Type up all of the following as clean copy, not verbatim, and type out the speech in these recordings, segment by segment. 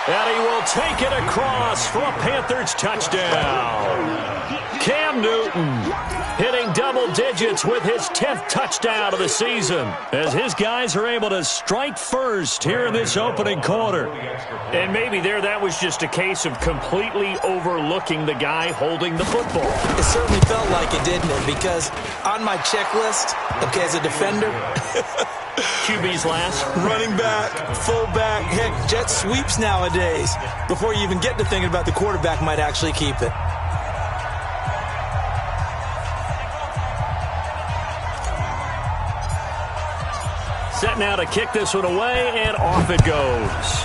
And he will take it across for a Panthers touchdown. Cam Newton hitting double digits with his 10th touchdown of the season as his guys are able to strike first here in this opening quarter. And maybe that was just a case of completely overlooking the guy holding the football. It certainly felt like it, didn't it? Because on my checklist, okay, as a defender, QB's last. Running back, fullback, heck, jet sweeps nowadays. Before you even get to thinking about the quarterback might actually keep it. Set now to kick this one away, and off it goes.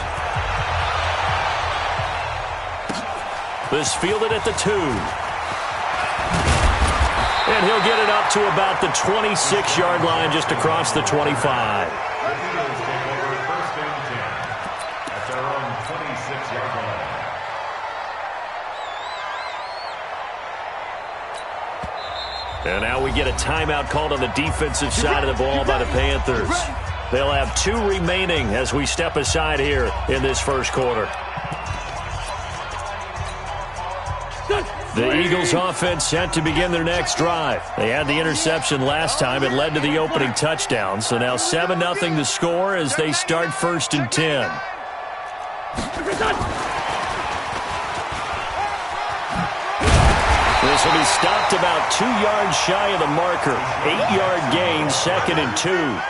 This fielded at the 2. And he'll get it up to about the 26-yard line, just across the 25. And now we get a timeout called on the defensive side of the ball by the Panthers. They'll have 2 remaining as we step aside here in this first quarter. The Eagles offense set to begin their next drive. They had the interception last time. It led to the opening touchdown. So now 7-0 the score as they start 1st and 10. This will be stopped about 2 yards shy of the marker. 8-yard gain, 2nd and 2.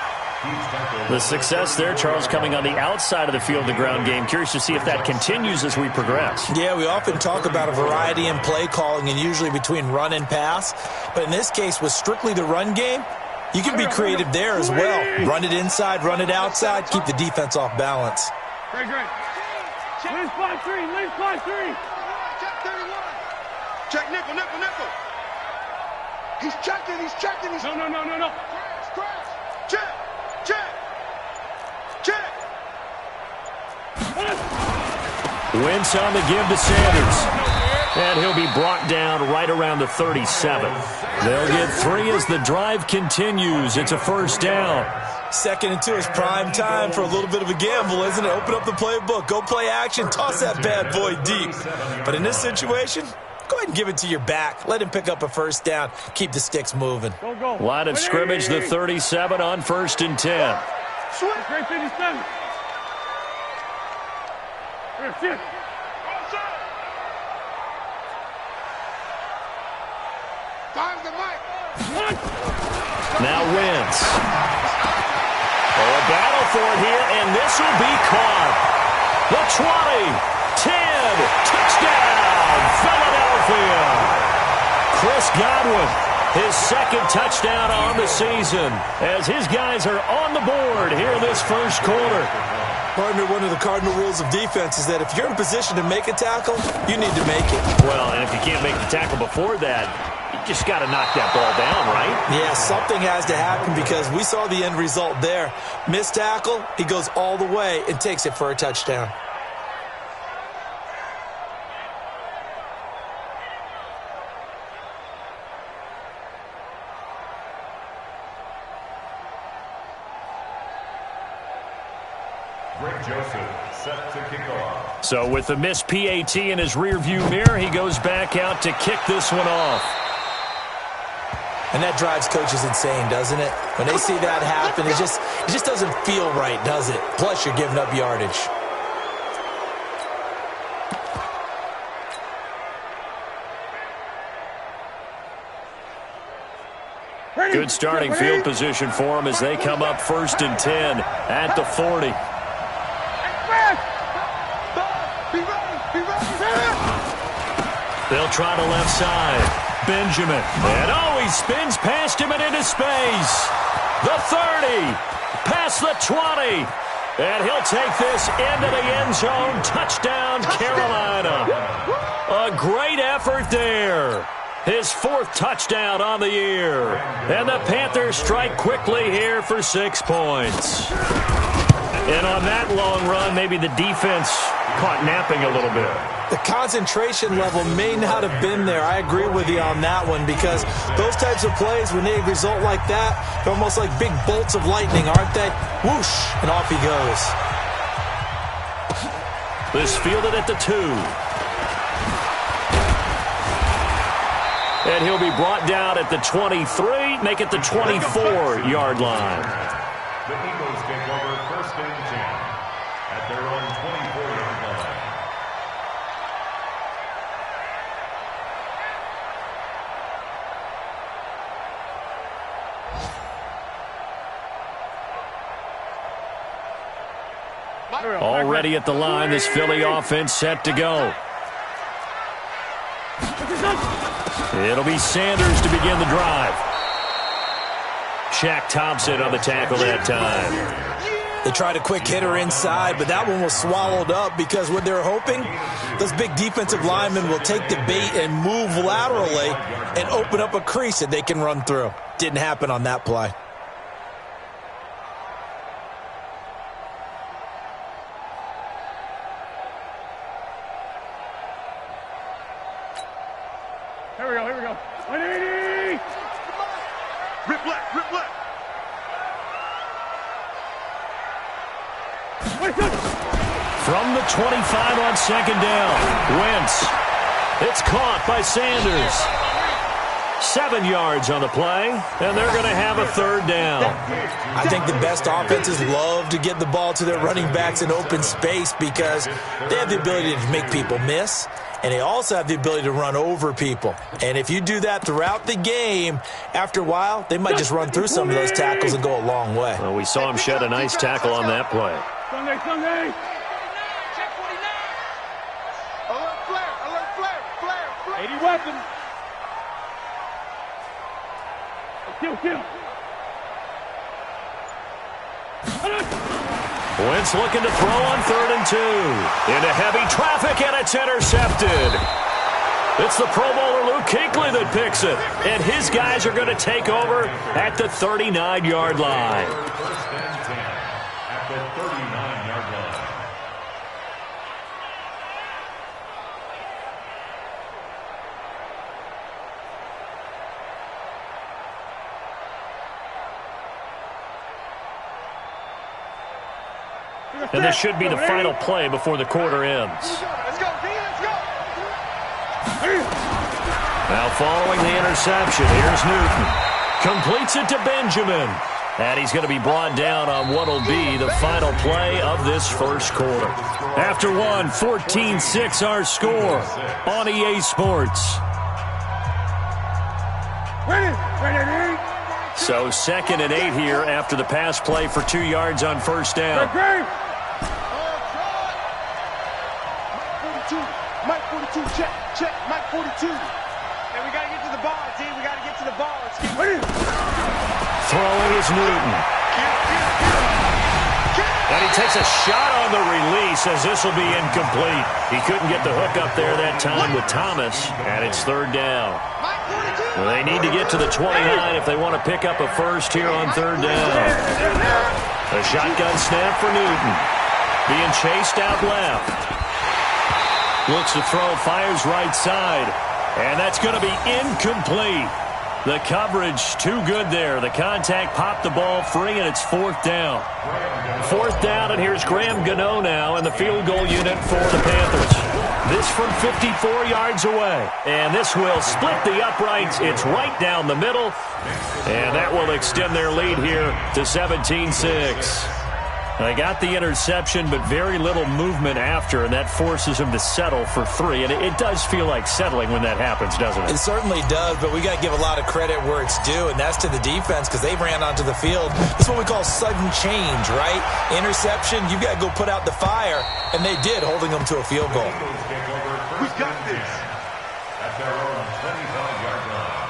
The success there, Charles, coming on the outside of the field, the ground game. Curious to see if that continues as we progress. Yeah, we often talk about a variety in play calling and usually between run and pass. But in this case, with strictly the run game, you can be creative there as well. Run it inside, run it outside, keep the defense off balance. Great. Leave 5-3, leave 5-3. Check 31. Check nickel. He's checking. No. Crash. Check. Wentz on the give to Sanders. And he'll be brought down right around the 37. They'll get 3 as the drive continues. It's a 1st down. 2nd and 2 is prime time for a little bit of a gamble, isn't it? Open up the playbook, go play action, toss that bad boy deep. But in this situation, go ahead and give it to your back. Let him pick up a 1st down. Keep the sticks moving. Go. Line of scrimmage, the 37 on 1st and 10. Great 57. Here. Time's the mic. Now Wentz. A battle for it here, and this will be caught. The 20, 10, touchdown, Philadelphia. Chris Godwin, his 2nd touchdown on the season, as his guys are on the board here in this first quarter. Partner, one of the cardinal rules of defense is that if you're in position to make a tackle, you need to make it. Well, and if you can't make the tackle before that, you just got to knock that ball down, right? Yeah, something has to happen because we saw the end result there. Missed tackle, he goes all the way and takes it for a touchdown. So with the missed PAT in his rearview mirror, he goes back out to kick this one off. And that drives coaches insane, doesn't it? When they see that happen, it just doesn't feel right, does it? Plus, you're giving up yardage. Good starting field position for them as they come up 1st and 10 at the 40. They'll try to left side. Benjamin. And he spins past him and into space. The 30. Past the 20. And he'll take this into the end zone. Touchdown, Carolina. A great effort there. His 4th touchdown on the year. And the Panthers strike quickly here for 6 points. And on that long run, maybe the defense caught napping a little bit. The concentration level may not have been there. I agree with you on that one because those types of plays, when they result like that, they're almost like big bolts of lightning, aren't they? Whoosh, and off he goes. This fielded at the 2. And he'll be brought down at the 23, make it the 24-yard line. The Eagles take over 1st and 10 at their own 24-yard line. Already at the line, this Philly offense set to go. It'll be Sanders to begin the drive. Shaq Thompson on the tackle that time. They tried a quick hitter inside, but that one was swallowed up because what they're hoping, those big defensive linemen will take the bait and move laterally and open up a crease that they can run through. Didn't happen on that play. Here we go. 180! Rip left, rip left. From the 25 on 2nd down, Wentz. It's caught by Sanders. 7 yards on the play, and they're going to have a 3rd down. I think the best offenses love to get the ball to their running backs in open space because they have the ability to make people miss, and they also have the ability to run over people. And if you do that throughout the game, after a while, they might just run through some of those tackles and go a long way. Well, we saw him shed a nice tackle on that play. Sunday! Alert flare. 80 weapons! Kill! Wentz looking to throw on 3rd and 2. Into heavy traffic, and it's intercepted. It's the Pro Bowler Luke Kuechly that picks it. And his guys are going to take over at the 39-yard line. 1st and 10 at the 39-yard line. And this should be the final play before the quarter ends. Let's go, D, let's go. Now following the interception, here's Newton. Completes it to Benjamin. And he's going to be brought down on what will be the final play of this 1st quarter. After one, 14-6 our score on EA Sports. So 2nd and 8 here after the pass play for 2 yards on 1st down. Mike 42, check, Mike 42. And we got to get to the ball, team. We got to get to the ball. Let's keep Throwing is Newton. And he takes a shot on the release as this will be incomplete. He couldn't get the hook up there that time with Thomas, and it's 3rd down. Well, they need to get to the 29 if they want to pick up a first here on 3rd down. A shotgun snap for Newton. Being chased out left. Looks to throw, fires right side. And that's going to be incomplete. The coverage too good there. The contact popped the ball free, and it's 4th down. 4th down, and here's Graham Gano now in the field goal unit for the Panthers. This from 54 yards away. And this will split the uprights. It's right down the middle. And that will extend their lead here to 17-6. They got the interception, but very little movement after, and that forces them to settle for 3. And it does feel like settling when that happens, doesn't it? It certainly does, but we got to give a lot of credit where it's due, and that's to the defense because they ran onto the field. This is what we call sudden change, right? Interception, you got to go put out the fire, and they did, holding them to a field goal. We got this. At their own 25-yard line.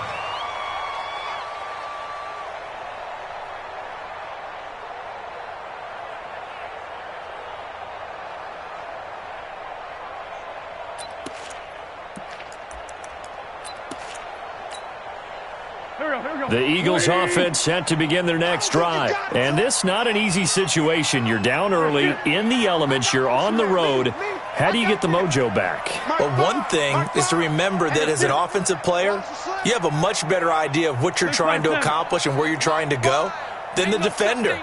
The Eagles offense set to begin their next drive. And this not an easy situation. You're down early, in the elements, you're on the road. How do you get the mojo back? Well, one thing is to remember that as an offensive player, you have a much better idea of what you're trying to accomplish and where you're trying to go than the defender.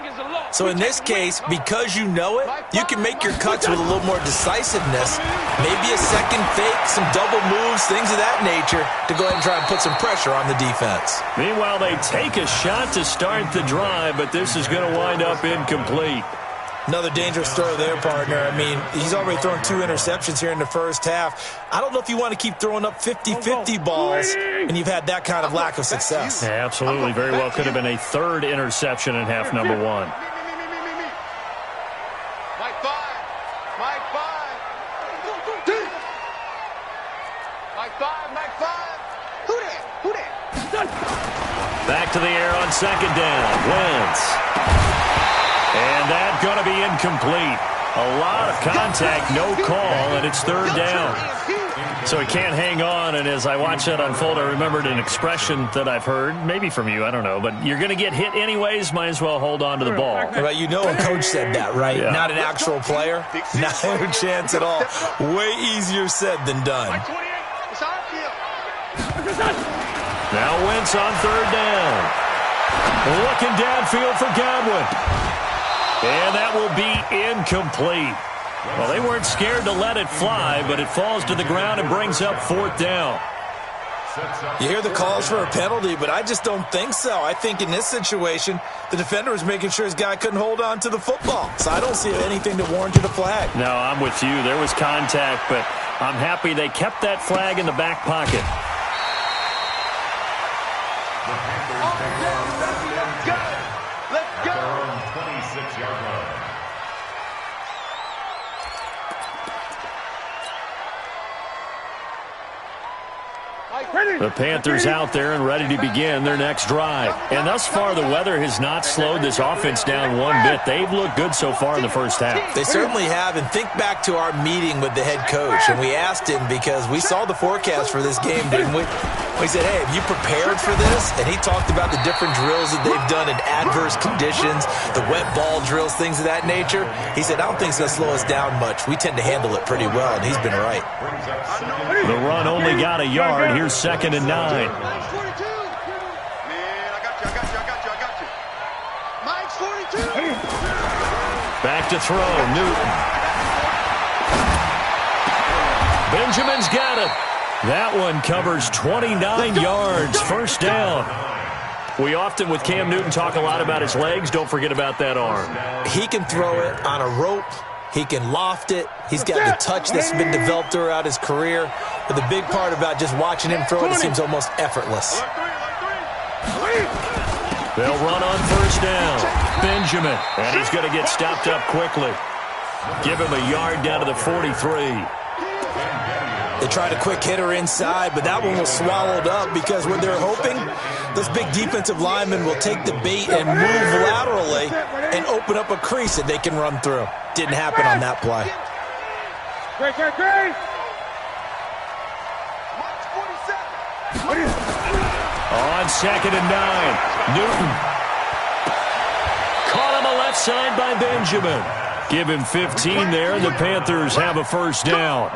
So in this case, because you know it, you can make your cuts with a little more decisiveness. Maybe a second fake, some double moves, things of that nature to go ahead and try and put some pressure on the defense. Meanwhile, they take a shot to start the drive, but this is going to wind up incomplete. Another dangerous throw there, partner. I mean, he's already thrown 2 interceptions here in the first half. I don't know if you want to keep throwing up 50-50 balls, and you've had that kind of lack of success. Yeah, absolutely. Very well could have been a 3rd interception in half number 1. Mike 5. Mike 5. Mike 5. Mike 5. Who that? Who that? Back to the air on 2nd down. Wentz. And that's going to be incomplete. A lot of contact, no call, and it's 3rd down. So he can't hang on, and as I watched that unfold, I remembered an expression that I've heard, maybe from you, I don't know, but you're going to get hit anyways, might as well hold on to the ball. Well, you know a coach said that, right? Yeah. Not an actual player. Not a chance at all. Way easier said than done. Now Wentz on 3rd down. Looking downfield for Godwin. And that will be incomplete. Well, they weren't scared to let it fly, but it falls to the ground and brings up 4th down. You hear the calls for a penalty, but I just don't think so. I think in this situation, the defender was making sure his guy couldn't hold on to the football. So I don't see anything that warranted a flag. No, I'm with you. There was contact, but I'm happy they kept that flag in the back pocket. Let's go. 26-yard line. The Panthers out there and ready to begin their next drive. And thus far, the weather has not slowed this offense down one bit. They've looked good so far in the first half. They certainly have, and think back to our meeting with the head coach, and we asked him because we saw the forecast for this game, didn't we? We said, hey, have you prepared for this? And he talked about the different drills that they've done in adverse conditions, the wet ball drills, things of that nature. He said, I don't think it's going to slow us down much. We tend to handle it pretty well, and he's been right. The run only got a yard. Here's 2nd and 9. Man, I got you. Mike's 42. Back to throw, Newton. Benjamin's got it. That one covers 29 yards, 1st down. We often, with Cam Newton, talk a lot about his legs. Don't forget about that arm. He can throw it on a rope. He can loft it. He's got the touch that's been developed throughout his career. But the big part about just watching him throw it seems almost effortless. They'll run on 1st down. Benjamin, and he's going to get stopped up quickly. Give him a yard down to the 43. They tried a quick hitter inside, but that one was swallowed up because what they're hoping, those big defensive linemen will take the bait and move laterally and open up a crease that they can run through. Didn't happen on that play. Great. On 2nd and 9, Newton. Caught on the left side by Benjamin. Give him 15 there, and the Panthers have a 1st down.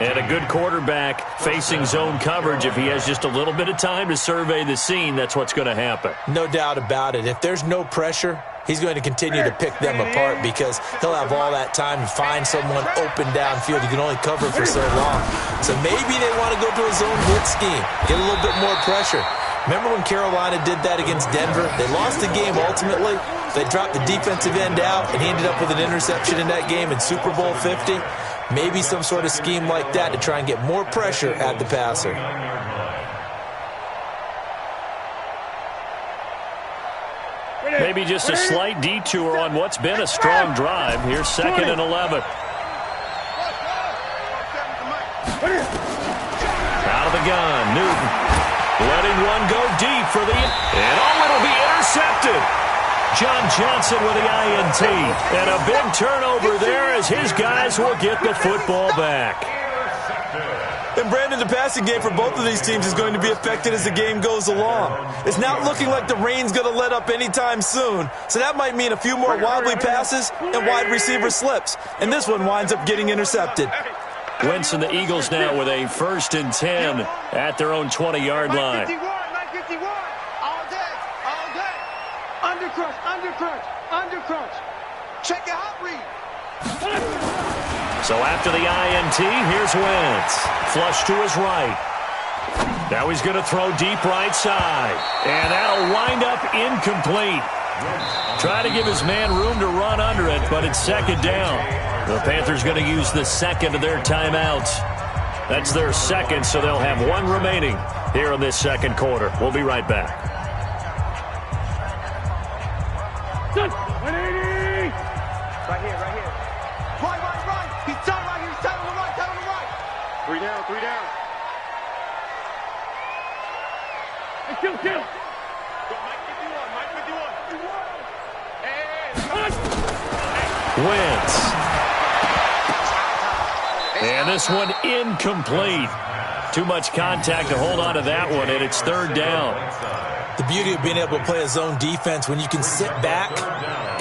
And a good quarterback facing zone coverage. If he has just a little bit of time to survey the scene, that's what's going to happen. No doubt about it. If there's no pressure, he's going to continue to pick them apart because he'll have all that time to find someone open downfield. You can only cover for so long. So maybe they want to go to a zone blitz scheme, get a little bit more pressure. Remember when Carolina did that against Denver? They lost the game ultimately. They dropped the defensive end out, and he ended up with an interception in that game in Super Bowl 50. Maybe some sort of scheme like that to try and get more pressure at the passer. Maybe just a slight detour on what's been a strong drive. Here's 2nd and 11. Out of the gun, Newton. Letting one go deep for the... And it'll be intercepted. John Johnson with the INT. And a big turnover there as his guys will get the football back. And Brandon, the passing game for both of these teams is going to be affected as the game goes along. It's not looking like the rain's going to let up anytime soon, so that might mean a few more wobbly passes and wide receiver slips. And this one winds up getting intercepted. Wentz and the Eagles now with a 1st and 10 at their own 20-yard line. 951, all day. Undercrush. So after the INT, here's Wentz. Flush to his right. Now he's going to throw deep right side. And that'll wind up incomplete. Try to give his man room to run under it, but it's second down. The Panthers going to use the second of their timeouts. That's their second, so they'll have one remaining here in this second quarter. We'll be right back. 180! Right here, right here. Right. He's tight right here. He's tight on the right, tight on the right. 3 down, 3 down. Hey, kill. Mike 51. Wentz. And this one incomplete. Too much contact to hold on to that one, and it's third down. The beauty of being able to play a zone defense when you can sit back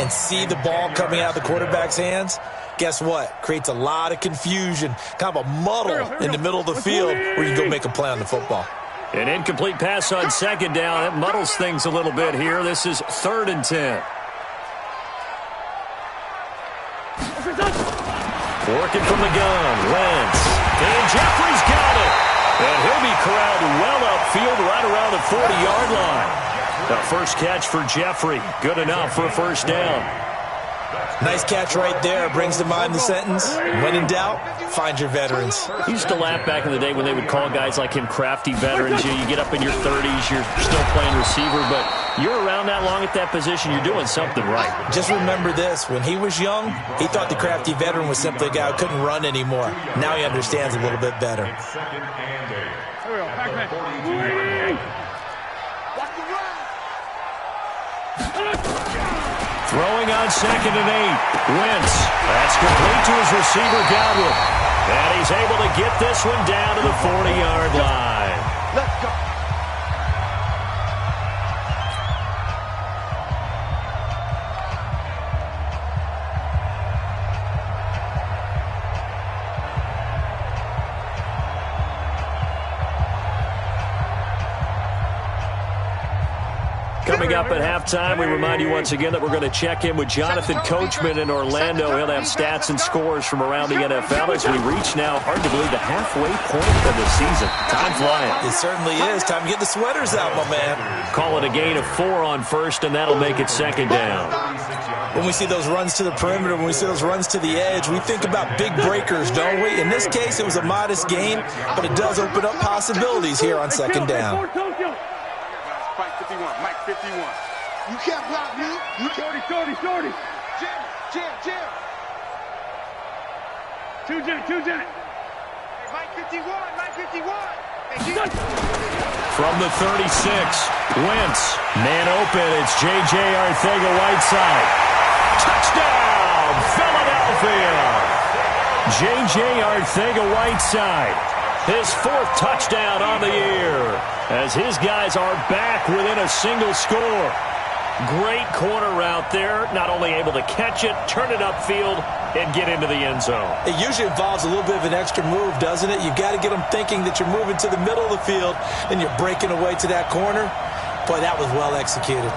and see the ball coming out of the quarterback's hands, guess what? Creates a lot of confusion, kind of a muddle in the middle of the field where you go make a play on the football. An incomplete pass on second down. It muddles things a little bit here. This is 3rd and 10. Working from the gun, Wentz. And Jeffrey's got it. And he'll be corralled well upfield right around the 40-yard line. The first catch for Jeffrey. Good enough for a first down. Nice catch right there. Brings to mind the sentence, when in doubt, find your veterans. He used to laugh back in the day when they would call guys like him crafty veterans. You get up in your 30s, you're still playing receiver, but you're around that long at that position, you're doing something right. Just remember this. When he was young, he thought the crafty veteran was simply a guy who couldn't run anymore. Now he understands a little bit better. Throwing on 2nd and 8. Wentz. That's complete to his receiver, Godwin. And he's able to get this one down to the 40-yard line. Let's go. Coming up at halftime, we remind you once again that we're going to check in with Jonathan Coachman in Orlando. He'll have stats and scores from around the NFL as we reach now, hard to believe, the halfway point of the season. Time flying. It certainly is. Time to get the sweaters out, my man. Call it a gain of 4 on first, and that'll make it second down. When we see those runs to the perimeter, when we see those runs to the edge, we think about big breakers, don't we? In this case, it was a modest gain, but it does open up possibilities here on second down. Mike 51, Mike 51. You can't block me. You can't. Shorty. Jim. Two Jet. Hey, Mike 51. Hey, From the 36, Wentz. Man open. It's J.J. Arcega-Whiteside. Touchdown, Philadelphia. J.J. Arcega-Whiteside. His 4th touchdown on the year as his guys are back within a single score. Great corner route there. Not only able to catch it, turn it upfield, and get into the end zone. It usually involves a little bit of an extra move, doesn't it? You've got to get them thinking that you're moving to the middle of the field and you're breaking away to that corner. Boy, that was well executed.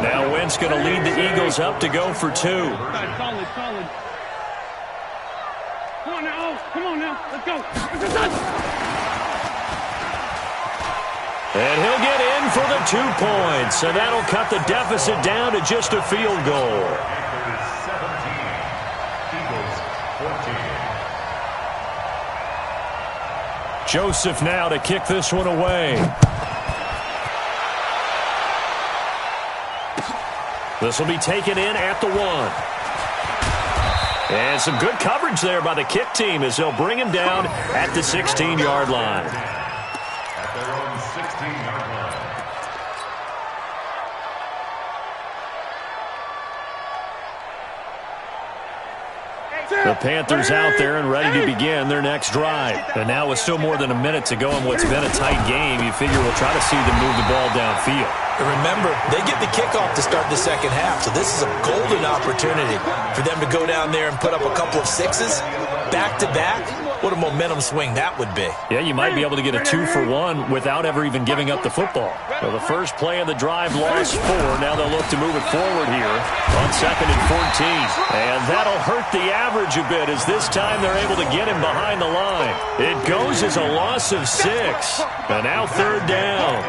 Now Wentz going to lead the Eagles up to go for 2. Solid. Come on now. Let's go. And he'll get in for the 2 points, and that'll cut the deficit down to just a field goal. Joseph now to kick this one away. This will be taken in at the 1. And some good coverage there by the kick team as they'll bring him down at the 16-yard line. At their own 16-yard line. The Panthers out there and ready to begin their next drive. And now with still more than a minute to go in what's been a tight game, you figure we'll try to see them move the ball downfield. And remember, they get the kickoff to start the second half, so this is a golden opportunity for them to go down there and put up a couple of 6s back-to-back What a momentum swing that would be. Yeah, you might be able to get a 2-for-1 without ever even giving up the football. Well, the first play of the drive lost 4. Now they'll look to move it forward here on 2nd and 14. And that'll hurt the average a bit as this time they're able to get him behind the line. It goes as a loss of 6. And now 3rd down.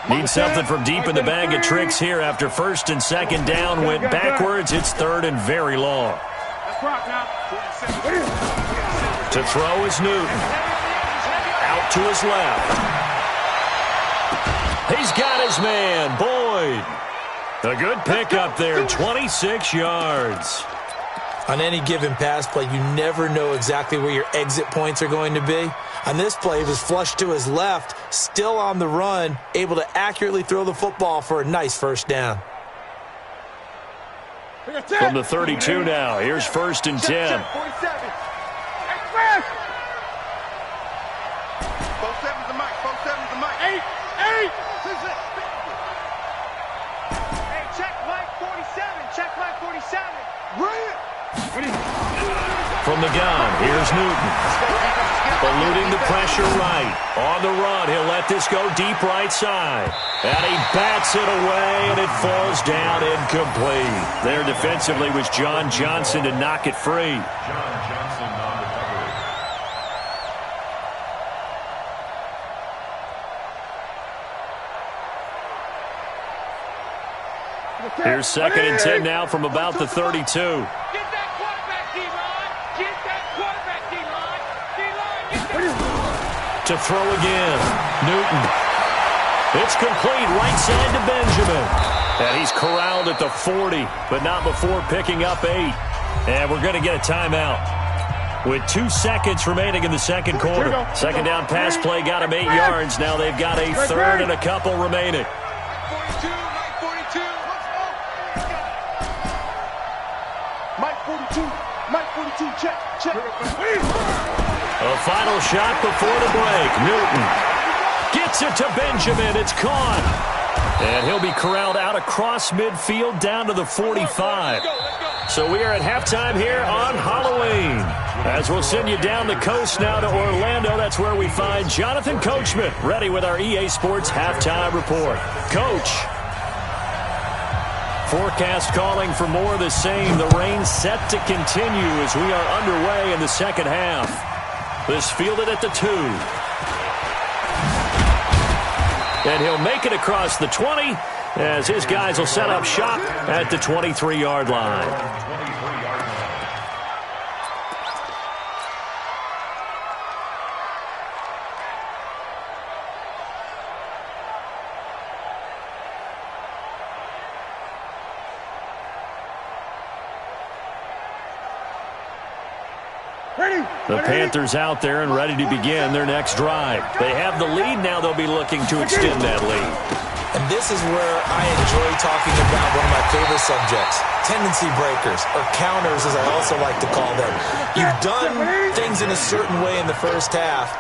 Need something from deep in the bag of tricks here after 1st and 2nd down went backwards. It's 3rd and very long. To throw is Newton. Out to his left. He's got his man, Boyd. A good pickup there, 26 yards. On any given pass play, you never know exactly where your exit points are going to be. On this play, he was flushed to his left, still on the run, able to accurately throw the football for a nice 1st down. From the 32 now, here's 1st and 10. 47's the mic. 47's the mic. 8. Hey, check mic 47. Check mic 47. From the gun, here's Newton. Eluding the pressure right. On the run, he'll let this go deep right side. And he bats it away, and it falls down incomplete. There defensively was John Johnson to knock it free. John Johnson on recovery. Here's 2nd and 10 now from about the 32. Get that quarterback, D-line. Get that quarterback, D-line. To throw again, Newton. It's complete right side to Benjamin. And he's corralled at the 40, but not before picking up 8. And we're going to get a timeout. With 2 seconds remaining in the 2nd quarter. 2nd down pass play got him 8 yards. Now they've got a 3rd and a couple remaining. 42, Mike 42. Mike 42. Mike 42, check. A final shot before the break. Newton gets it to Benjamin. It's caught. And he'll be corralled out across midfield down to the 45. So we are at halftime here on Halloween. As we'll send you down the coast now to Orlando. That's where we find Jonathan Coachman ready with our EA Sports halftime report. Coach. Forecast calling for more of the same. The rain set to continue as we are underway in the 2nd half. This fielded at the 2. And he'll make it across the 20 as his guys will set up shop at the 23-yard line. The Panthers out there and ready to begin their next drive. They have the lead now. They'll be looking to extend that lead. And this is where I enjoy talking about one of my favorite subjects, tendency breakers, or counters as I also like to call them. You've done things in a certain way in the first half,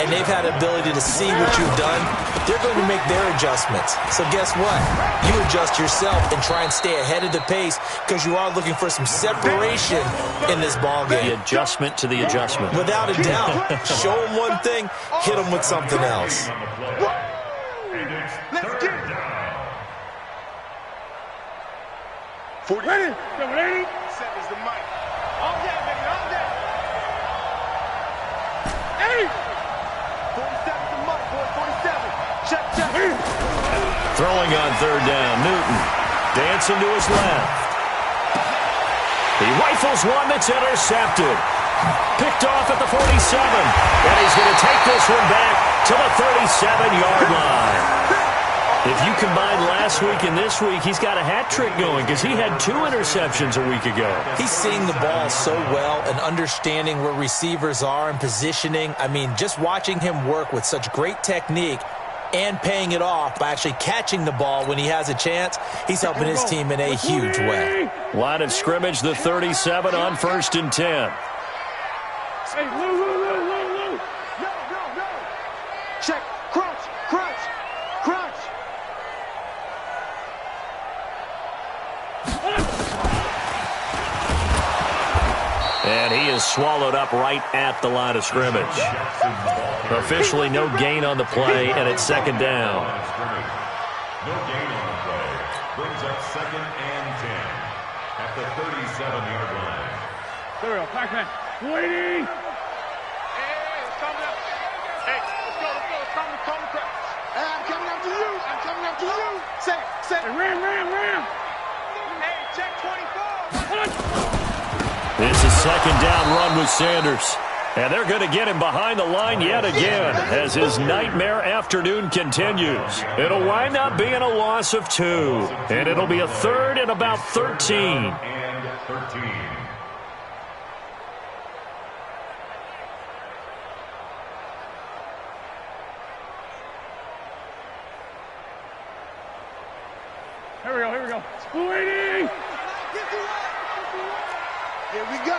and they've had the ability to see what you've done. They're going to make their adjustments. So guess what? You adjust yourself and try and stay ahead of the pace because you are looking for some separation in this ballgame. The adjustment to the adjustment. Without a doubt. Show them one thing, hit them with something else. Let's get it. 40. Ready? 7's the mic. All day, baby, all day. 8. 47's the mic, boy, 47. Check. Throwing on 3rd down, Newton. Dancing to his left. He rifles one that's intercepted. Picked off at the 47. And he's going to take this one back to the 37-yard line. If you combine last week and this week, he's got a hat trick going because he had 2 interceptions a week ago. He's seeing the ball so well and understanding where receivers are and positioning. I mean, just watching him work with such great technique and paying it off by actually catching the ball when he has a chance, he's helping his team in a huge way. Line of scrimmage, the 37 on 1st and 10. Hey, Lou. No. Check. Crunch. And he is swallowed up right at the line of scrimmage. Officially no gain on the play, and it's second down. No gain on the play. Brings up 2nd and 10 at the 37-yard line. There we go. Pac-Man. Waiting. Hey, it's coming up. Hey, let's go. It's coming up. Hey, I'm coming up to you. Say. Hey, ram. Hey, check 24. This is second down run with Sanders. And they're going to get him behind the line yet again as his nightmare afternoon continues. It'll wind up being a loss of 2. And it'll be a 3rd and about 13. And 13. Here we go. Waiting. Here we go.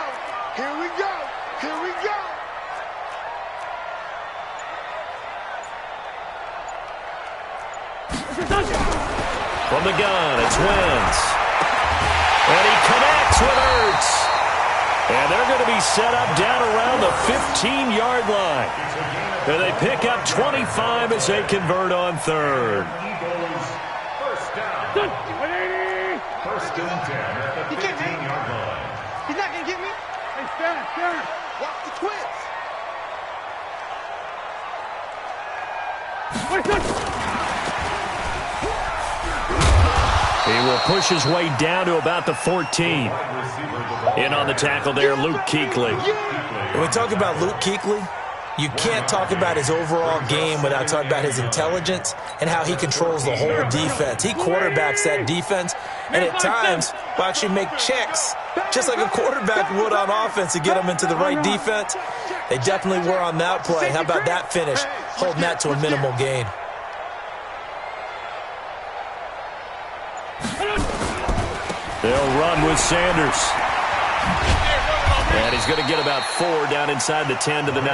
From the gun, it's Wentz. And he connects with Ertz. And they're going to be set up down around the 15-yard line. And they pick up 25 as they convert on 3rd. Eagles first down. 1st and 10 at the 15-yard line. He's not going to get me. Hey, stand. Watch the twins. He will push his way down to about the 14. In on the tackle there, Luke Kuechly. When we talk about Luke Kuechly, you can't talk about his overall game without talking about his intelligence and how he controls the whole defense. He quarterbacks that defense, and at times will actually make checks, just like a quarterback would on offense to get them into the right defense. They definitely were on that play. How about that finish, holding that to a minimal gain. They'll run with Sanders. And he's going to get about 4 down inside the 10 to the 9.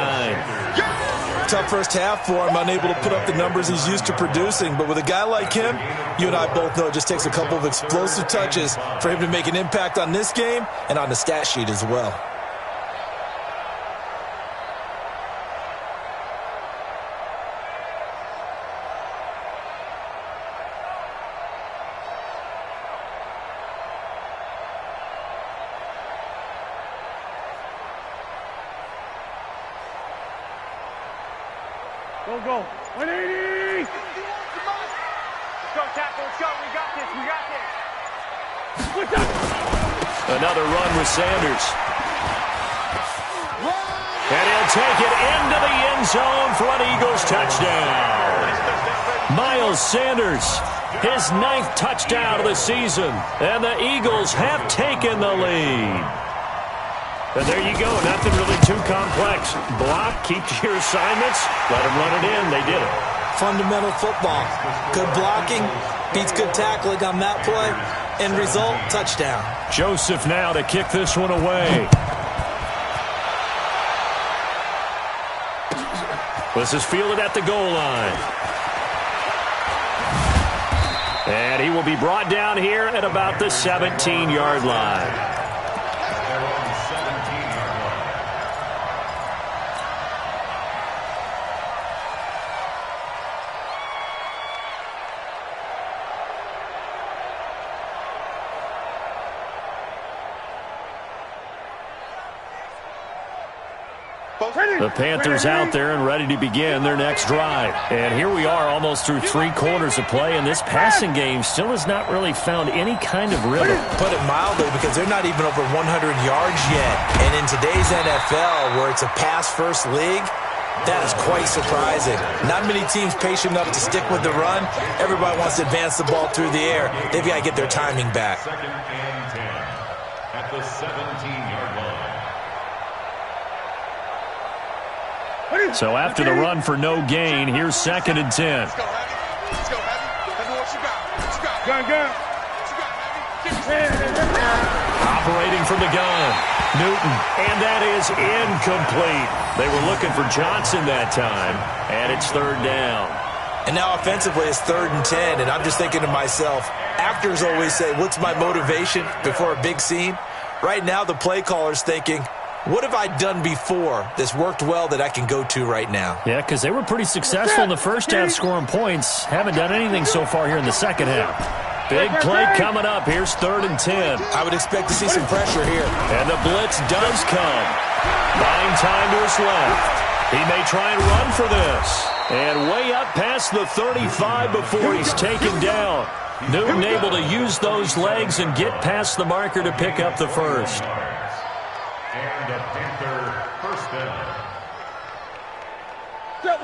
Tough first half for him, unable to put up the numbers he's used to producing. But with a guy like him, you and I both know it just takes a couple of explosive touches for him to make an impact on this game and on the stat sheet as well. Go. 180. Let's go, tackle. Let's go. We got this. Another run with Sanders. And he'll take it into the end zone for an Eagles touchdown. Miles Sanders, his 9th touchdown of the season. And the Eagles have taken the lead. And there you go. Nothing really too complex. Block, keep to your assignments, let them run it in. They did it. Fundamental football. Good blocking beats good tackling on that play. End result, touchdown. Joseph now to kick this one away. This is fielded at the goal line. And he will be brought down here at about the 17-yard line. The Panthers out there and ready to begin their next drive. And here we are almost through 3 quarters of play, and this passing game still has not really found any kind of rhythm. Put it mildly, because they're not even over 100 yards yet. And in today's NFL, where it's a pass-first league, that is quite surprising. Not many teams patient enough to stick with the run. Everybody wants to advance the ball through the air. They've got to get their timing back. 2nd and 10 at the 17-yard line. So after the run for no gain, here's 2nd and 10. Let's go, Heavy. Let's go, Heavy. Heavy, what you got? What you got? Gun. What you got, Heavy? Operating from the gun, Newton, and that is incomplete. They were looking for Johnson that time, and it's 3rd down. And now offensively, it's 3rd and 10, and I'm just thinking to myself, actors always say, what's my motivation before a big scene? Right now, the play caller's thinking, What have I done before that's worked well that I can go to right now? Yeah, because they were pretty successful in the first half scoring points. Haven't done anything so far here in the second half. Big play coming up. Here's 3rd and 10. I would expect to see some pressure here. And the blitz does come. Buying time to his left. He may try and run for this. And way up past the 35 before he's taken down. Newton able to use those legs and get past the marker to pick up the first. And a Panther first down.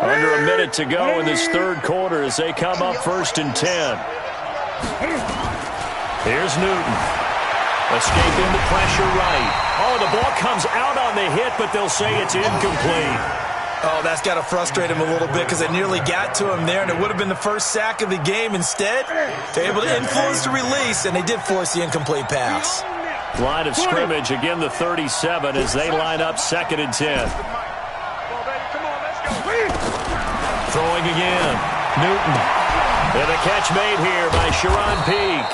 Under a minute to go in this third quarter as they come up 1st and 10. Here's Newton. Escaping the pressure right. Oh, the ball comes out on the hit, but they'll say it's incomplete. Oh, that's got to frustrate him a little bit because they nearly got to him there, and it would have been the first sack of the game. Instead, they're able to influence the release, and they did force the incomplete pass. Line of scrimmage, again the 37 as they line up 2nd and 10. Throwing again. Newton. And a catch made here by Sharon Peak.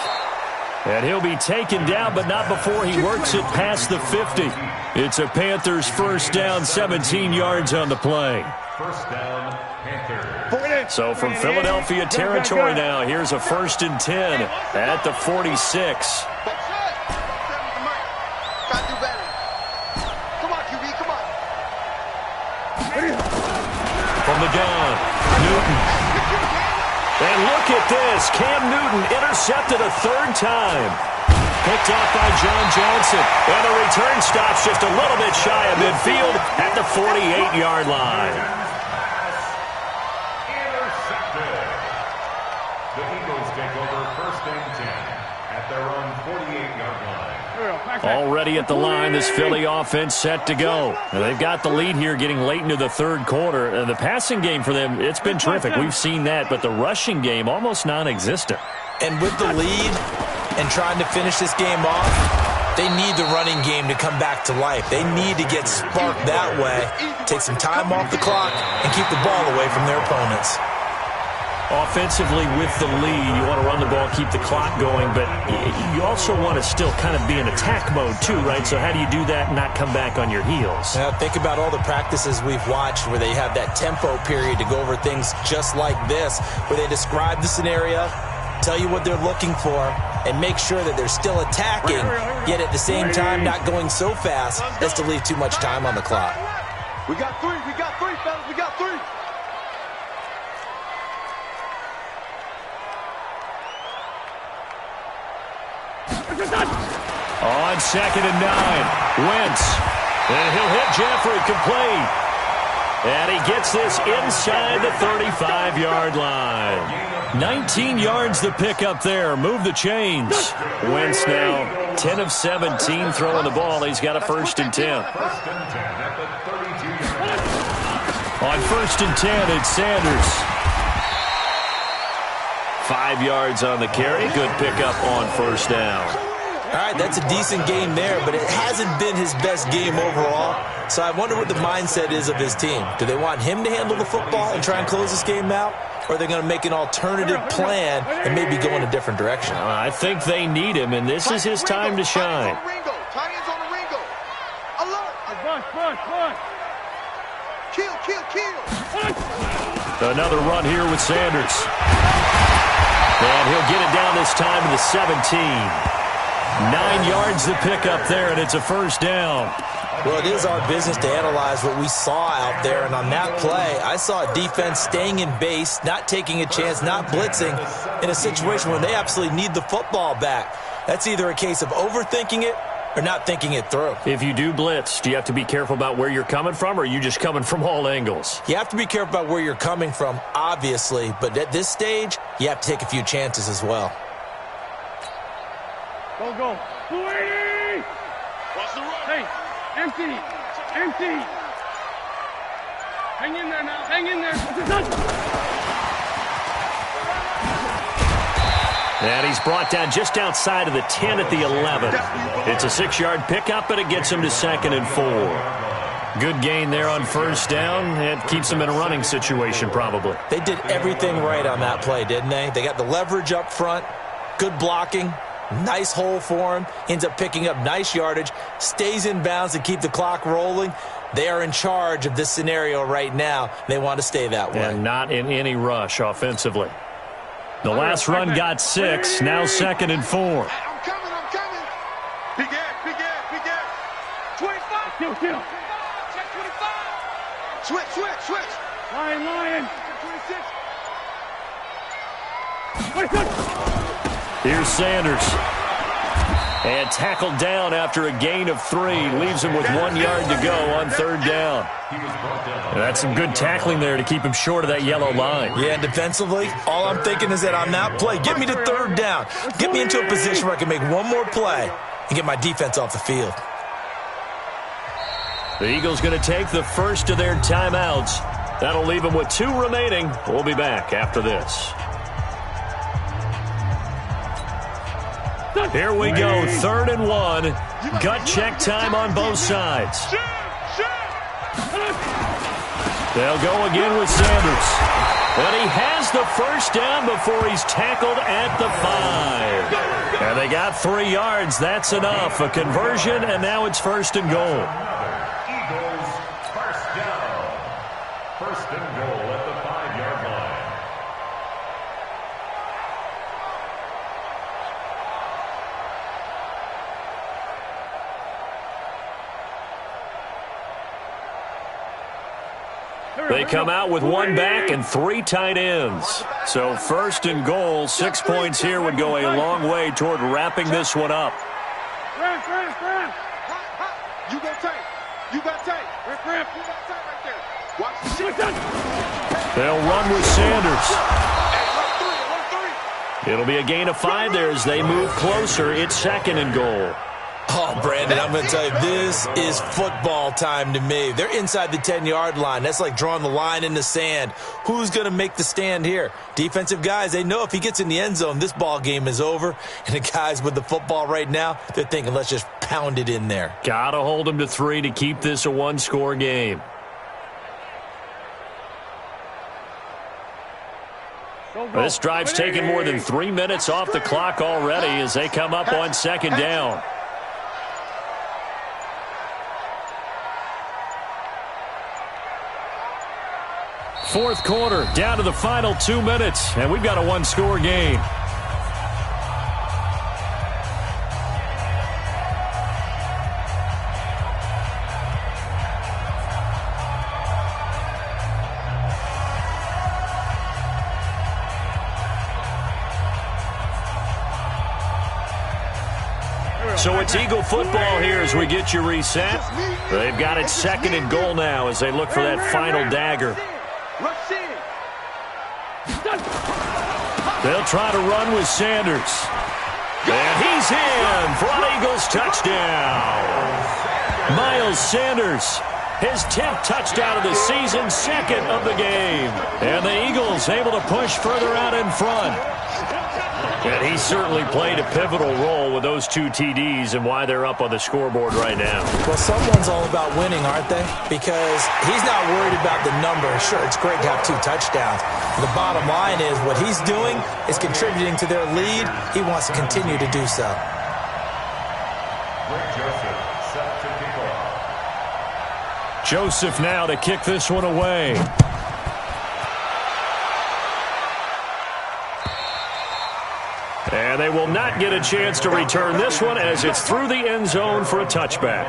And he'll be taken down, but not before he works it past the 50. It's a Panthers first down, 17 yards on the play. First down, Panthers. So from Philadelphia territory now, here's a 1st and 10 at the 46. From the gun, Newton. And look at this. Cam Newton intercepted a 3rd time. Picked off by John Johnson. And the return stops just a little bit shy of midfield at the 48-yard line. Intercepted. The Eagles take over 1st and 10 at their own 48-yard line. Already at the line, this Philly offense set to go. Now, they've got the lead here getting late into the third quarter. The passing game for them, it's been terrific. We've seen that, but the rushing game almost non-existent. And with the lead and trying to finish this game off, they need the running game to come back to life. They need to get sparked that way, take some time off the clock, and keep the ball away from their opponents. Offensively, with the lead, you want to run the ball, keep the clock going, but you also want to still kind of be in attack mode too, right? So how do you do that and not come back on your heels? Now, think about all the practices we've watched where they have that tempo period to go over things just like this, where they describe the scenario, tell you what they're looking for, and make sure that they're still attacking, yet at the same time not going so fast as to leave too much time on the clock. We got three, fellas, we got 3. On 2nd and 9, Wentz. And he'll hit Jeffrey complete. And he gets this inside the 35-yard line. 19 yards to pick up there. Move the chains. Wentz now 10 of 17 throwing the ball. He's got a 1st and 10. 1st and 10 at the 32-yard line. On 1st and 10, it's Sanders. 5 yards on the carry. Good pickup on 1st down. All right, that's a decent game there, but it hasn't been his best game overall. So I wonder what the mindset is of his team. Do they want him to handle the football and try and close this game out? Or are they going to make an alternative plan and maybe go in a different direction? I think they need him, and this is his time to shine. Tie-ins on the Ringo. Alert. Push. Kill. Another run here with Sanders. And he'll get it down this time to the 17. 9 yards to pick up there, and it's a 1st down. Well, it is our business to analyze what we saw out there, and on that play, I saw a defense staying in base, not taking a chance, not blitzing, in a situation where they absolutely need the football back. That's either a case of overthinking it or not thinking it through. If you do blitz, do you have to be careful about where you're coming from, or are you just coming from all angles? You have to be careful about where you're coming from, obviously, but at this stage, you have to take a few chances as well. Go. 280! What's the run? Hey, empty. Hang in there now. Hang in there. And he's brought down just outside of the 10 at the 11. It's a 6-yard pickup, but it gets him to 2nd and 4. Good gain there on 1st down. It keeps him in a running situation, probably. They did everything right on that play, didn't they? They got the leverage up front, good blocking, Nice hole for him. Ends up picking up nice yardage. Stays in bounds to keep the clock rolling. They are in charge of this scenario right now. They want to stay that way. And not in any rush offensively. The last run got 6. Now 2nd and 4. I'm coming. Big ass. 25. Kill. Check 25. Switch. Lion. 26. Here's Sanders. And tackled down after a gain of 3. Leaves him with 1 yard to go on 3rd down. And that's some good tackling there to keep him short of that yellow line. Yeah, and defensively, all I'm thinking is that on that play, get me to 3rd down. Get me into a position where I can make one more play and get my defense off the field. The Eagles going to take the first of their timeouts. That'll leave them with 2 remaining. We'll be back after this. Here we go, 3rd and 1. Gut check time on both sides. They'll go again with Sanders. And he has the first down before he's tackled at the 5. And they got 3 yards. That's enough. A conversion, and now it's 1st and goal. Eagles first down. 1st and goal at the 5-yard line. They come out with 1 back and 3 tight ends. So 1st and goal, 6 points here would go a long way toward wrapping this one up. Ramp. You got tight. Ramp. You got tight right there. Watch the shit. They'll run with Sanders. Hey, run 3. It'll be a gain of 5 there as they move closer. It's 2nd and goal. Oh, Brandon, I'm going to tell you, this is football time to me. They're inside the 10-yard line. That's like drawing the line in the sand. Who's going to make the stand here? Defensive guys, they know if he gets in the end zone, this ball game is over. And the guys with the football right now, they're thinking, let's just pound it in there. Got to hold them to 3 to keep this a 1-score game. This drive's taken more than 3 minutes off the clock already as they come up on 2nd down. Fourth quarter, down to the final 2 minutes, and we've got a 1-score game. So it's Eagle football here as we get you reset. They've got it 2nd and goal now as they look for that final dagger. They'll try to run with Sanders. And he's in for an Eagles touchdown. Miles Sanders, his 10th touchdown of the season, 2nd of the game. And the Eagles able to push further out in front. And he certainly played a pivotal role with those 2 TDs and why they're up on the scoreboard right now. Well, someone's all about winning, aren't they? Because he's not worried about the number. Sure, it's great to have 2 touchdowns. The bottom line is what he's doing is contributing to their lead. He wants to continue to do so. Joseph now to kick this one away. And they will not get a chance to return this one as it's through the end zone for a touchback.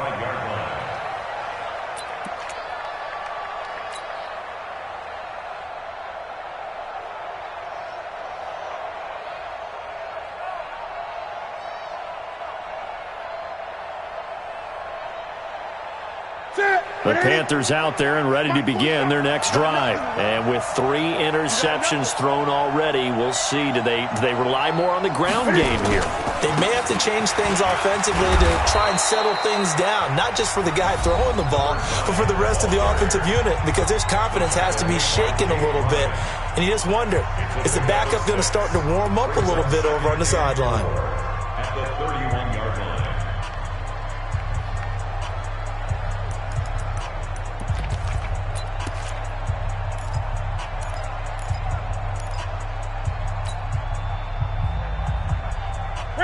The Panthers out there and ready to begin their next drive. And with 3 interceptions thrown already, we'll see. Do they rely more on the ground game here? They may have to change things offensively to try and settle things down, not just for the guy throwing the ball, but for the rest of the offensive unit, because his confidence has to be shaken a little bit. And you just wonder, is the backup going to start to warm up a little bit over on the sideline? At the 31-yard line.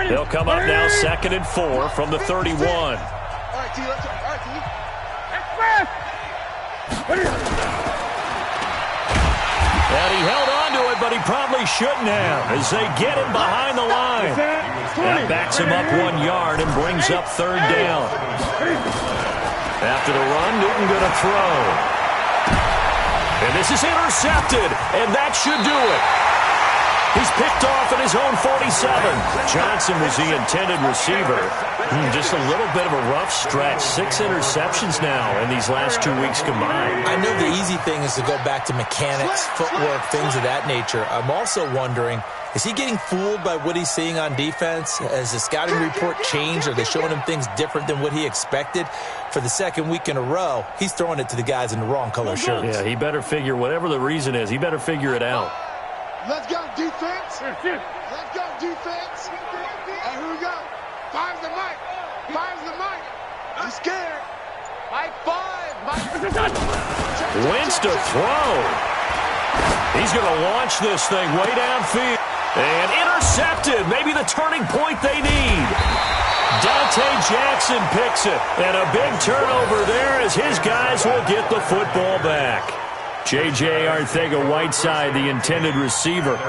They'll come up now 2nd and 4 from the 31. All right, T, let's go. All right, T. And he held on to it, but he probably shouldn't have as they get him behind the line. That backs him up 1 yard and brings up 3rd down. After the run, Newton going to throw. And this is intercepted, and that should do it. He's picked off at his own 47. Johnson was the intended receiver. Just a little bit of a rough stretch. 6 interceptions now in these last 2 weeks combined. I know the easy thing is to go back to mechanics, footwork, things of that nature. I'm also wondering, is he getting fooled by what he's seeing on defense? Has the scouting report changed? Are they showing him things different than what he expected? For the 2nd week in a row, he's throwing it to the guys in the wrong color shirts. Yeah, he better figure, whatever the reason is, he better figure it out. Let's go, defense. Let's go, defense. And here we go. Five's the mic. Five's the mic. I'm scared. Mike 5. Wins to throw. He's going to launch this thing way downfield. And intercepted. Maybe the turning point they need. Dante Jackson picks it. And a big turnover there as his guys will get the football back. J.J. Arcega-Whiteside, the intended receiver.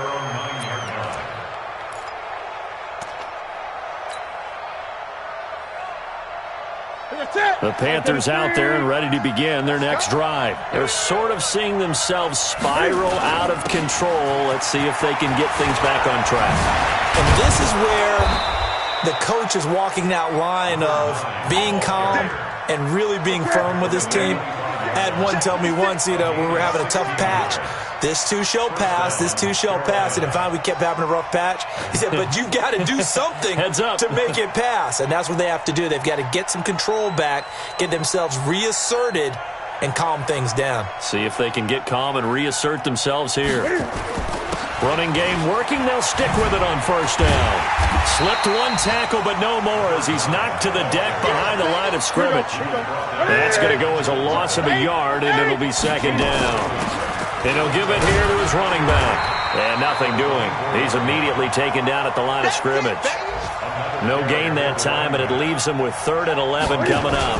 The Panthers out there and ready to begin their next drive. They're sort of seeing themselves spiral out of control. Let's see if they can get things back on track. And this is where the coach is walking that line of being calm and really being firm with his team. I had one tell me once, we were having a tough patch. This too shall pass, this too shall pass. And finally we kept having a rough patch. He said, but you've got to do something to make it pass. And that's what they have to do. They've got to get some control back, get themselves reasserted, and calm things down. See if they can get calm and reassert themselves here. Running game working. They'll stick with it on 1st down. Slipped 1 tackle, but no more as he's knocked to the deck behind the line of scrimmage. That's going to go as a loss of a yard, and it'll be 2nd down. And he'll give it here to his running back. And nothing doing. He's immediately taken down at the line of scrimmage. No gain that time, and it leaves him with 3rd and 11 coming up.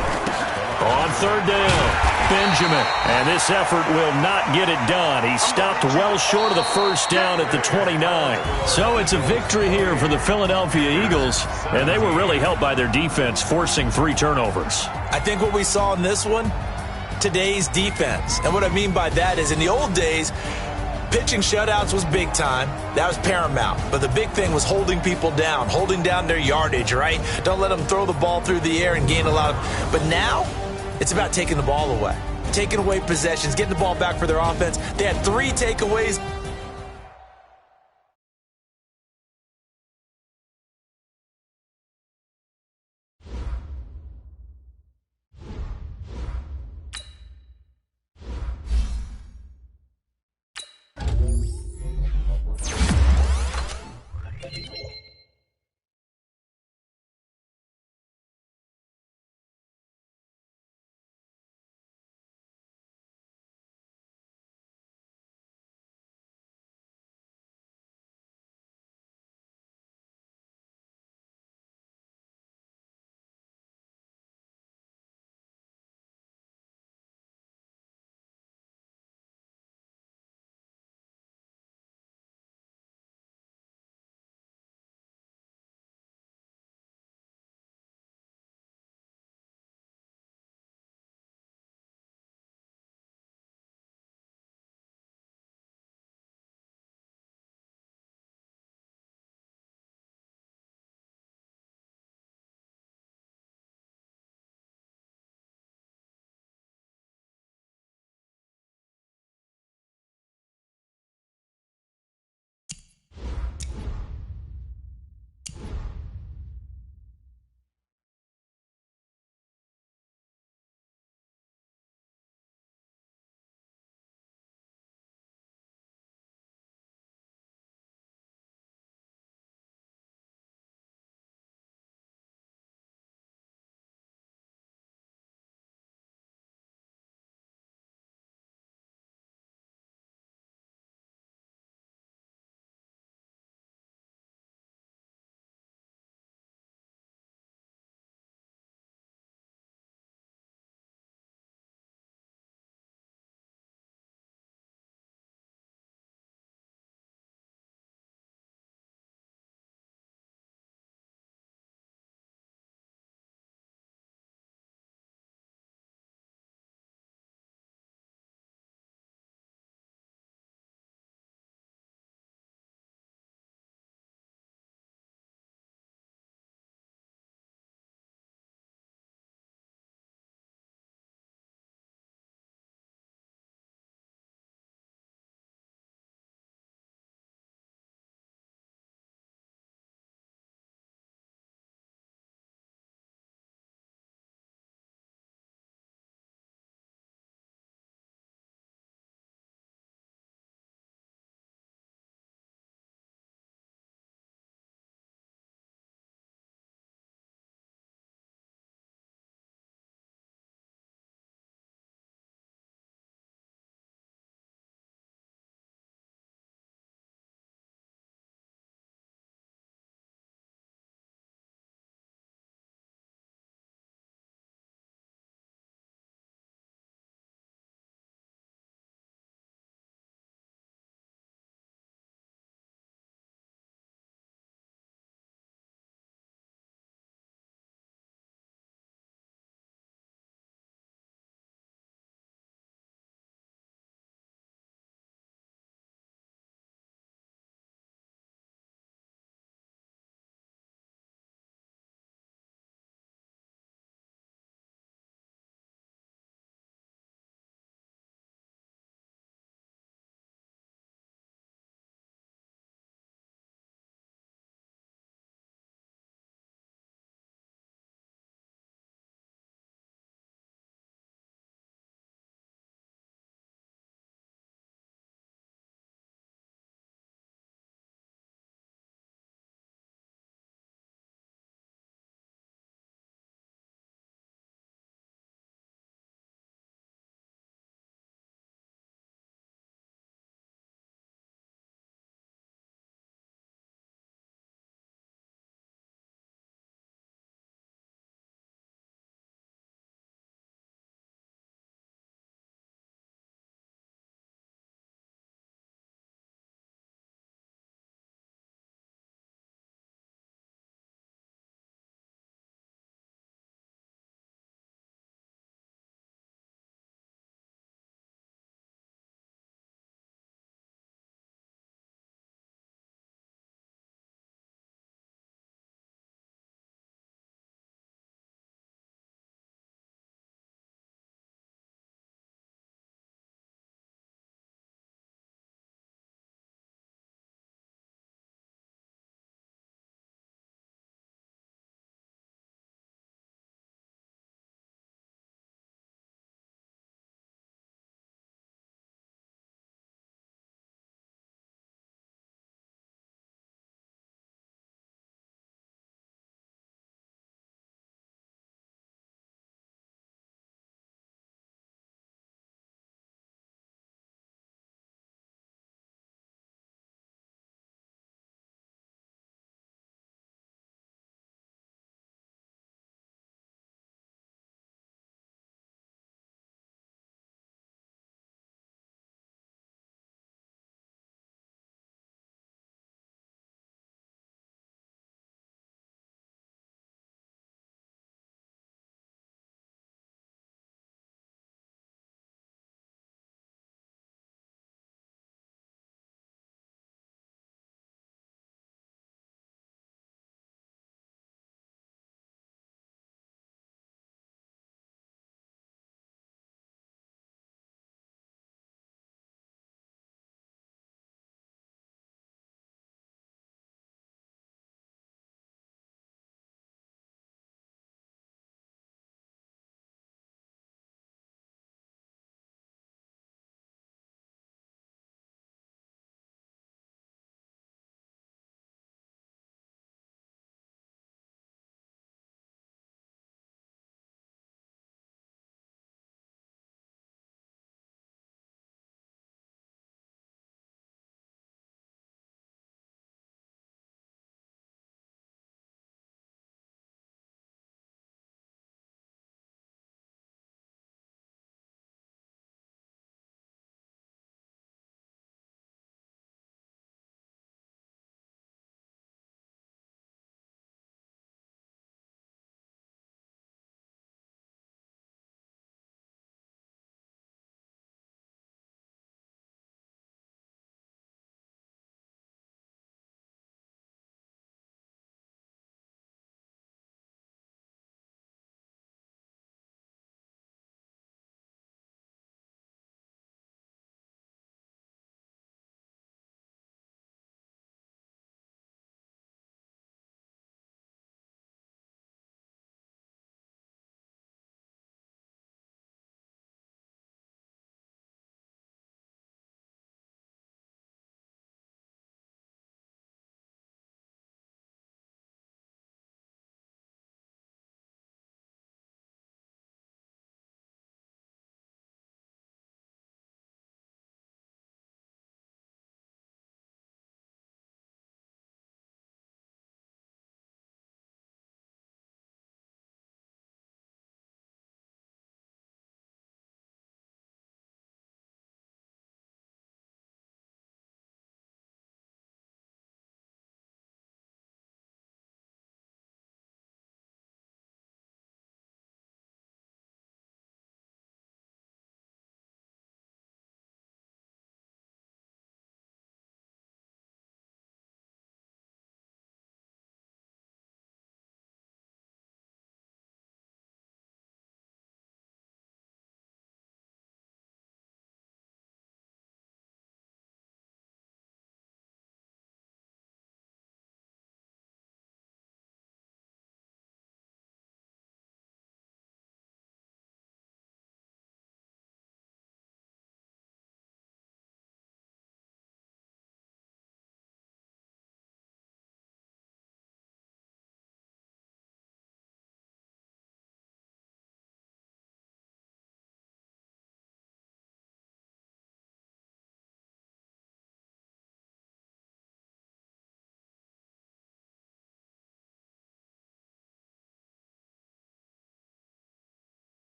On 3rd down. Benjamin, and this effort will not get it done. He stopped well short of the 1st down at the 29. So it's a victory here for the Philadelphia Eagles, and they were really helped by their defense forcing 3 turnovers. I think what we saw in this one, today's defense. And what I mean by that is in the old days, pitching shutouts was big time. That was paramount. But the big thing was holding people down, holding down their yardage, right? Don't let them throw the ball through the air and gain a lot of... But now, it's about taking the ball away. Taking away possessions, getting the ball back for their offense. They had 3 takeaways